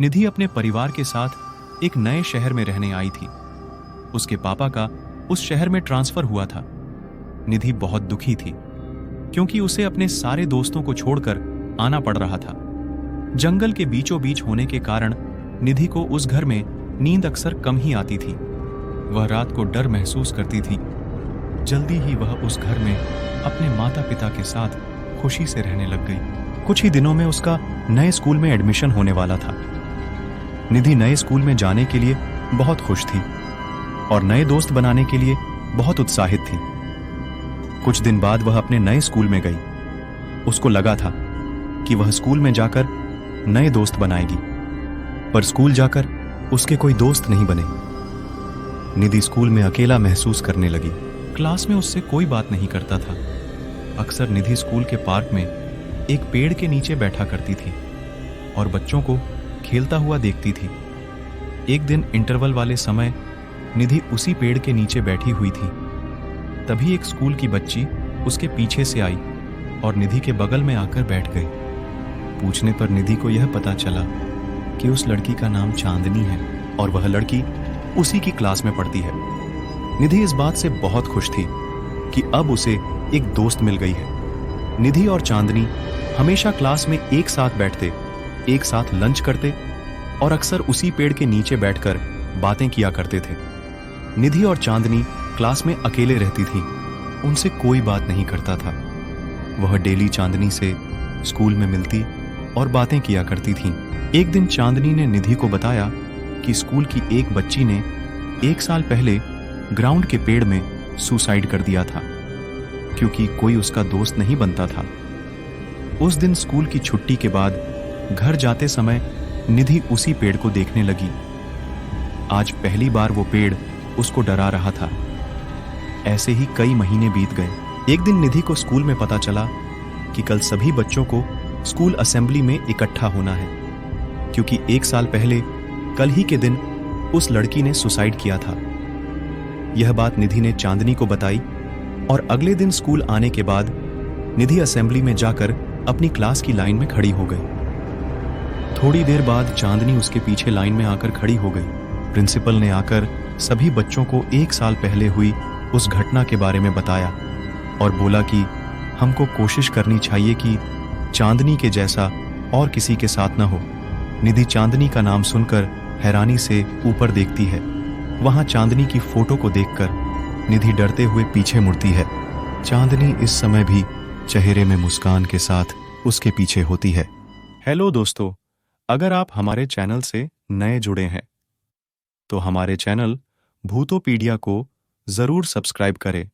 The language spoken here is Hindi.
निधि अपने परिवार के साथ एक नए शहर में रहने आई थी। उसके पापा का उस शहर में ट्रांसफर हुआ था। निधि बहुत दुखी थी क्योंकि उसे अपने सारे दोस्तों को छोड़कर आना पड़ रहा था। जंगल के बीचों बीच होने के कारण निधि को उस घर में नींद अक्सर कम ही आती थी। वह रात को डर महसूस करती थी। जल्दी ही वह उस घर में अपने माता पिता के साथ खुशी से रहने लग गई। कुछ ही दिनों में उसका नए स्कूल में एडमिशन होने वाला था। निधि नए स्कूल में जाने के लिए बहुत खुश थी और नए दोस्त बनाने के लिए बहुत उत्साहित थी। कुछ दिन बाद वह अपने नए स्कूल में गई। उसको लगा था कि वह स्कूल में जाकर नए दोस्त बनाएगी, पर स्कूल जाकर उसके कोई दोस्त नहीं बने। निधि स्कूल में अकेला महसूस करने लगी। क्लास में उससे कोई बात नहीं करता था। अक्सर निधि स्कूल के पार्क में एक पेड़ के नीचे बैठा करती थी और बच्चों को खेलता हुआ देखती थी। एक दिन इंटरवल वाले समय निधि उसी पेड़ के नीचे बैठी हुई थी। तभी एक स्कूल की बच्ची उसके पीछे से आई और निधि के बगल में आकर बैठ गई। पूछने पर निधि को यह पता चला कि उस लड़की का नाम चांदनी है और वह लड़की उसी की क्लास में पढ़ती है। निधि इस बात से बहुत खुश थी कि अब उसे एक दोस्त मिल गई है। निधि और चांदनी हमेशा क्लास में एक साथ बैठते, एक साथ लंच करते और अक्सर उसी पेड़ के नीचे बैठकर बातें किया करते थे। निधि और चांदनी क्लास में अकेले रहती थी। उनसे कोई बात नहीं करता था। वह डेली चांदनी से स्कूल में मिलती और बातें किया करती थीं। एक दिन चांदनी ने निधि को बताया कि स्कूल की एक बच्ची ने 1 साल पहले ग्राउंड के पेड़ में सुसाइड कर दिया था क्योंकि कोई उसका दोस्त नहीं बनता था। उस दिन स्कूल की छुट्टी के बाद घर जाते समय निधि उसी पेड़ को देखने लगी। आज पहली बार वो पेड़ उसको डरा रहा था। ऐसे ही कई महीने बीत गए। एक दिन निधि को स्कूल में पता चला कि कल सभी बच्चों को स्कूल असेंबली में इकट्ठा होना है क्योंकि 1 साल पहले कल ही के दिन उस लड़की ने सुसाइड किया था। यह बात निधि ने चांदनी को बताई और अगले दिन स्कूल आने के बाद निधि असेंबली में जाकर अपनी क्लास की लाइन में खड़ी हो गई। थोड़ी देर बाद चांदनी उसके पीछे लाइन में आकर खड़ी हो गई। प्रिंसिपल ने आकर सभी बच्चों को 1 साल पहले हुई उस घटना के बारे में बताया और बोला कि हमको कोशिश करनी चाहिए कि चांदनी के जैसा और किसी के साथ न हो। निधि चांदनी का नाम सुनकर हैरानी से ऊपर देखती है। वहां चांदनी की फोटो को देखकर निधि डरते हुए पीछे मुड़ती है। चांदनी इस समय भी चेहरे में मुस्कान के साथ उसके पीछे होती है। हेलो दोस्तों, अगर आप हमारे चैनल से नए जुड़े हैं तो हमारे चैनल भूतोपीडिया को जरूर सब्सक्राइब करें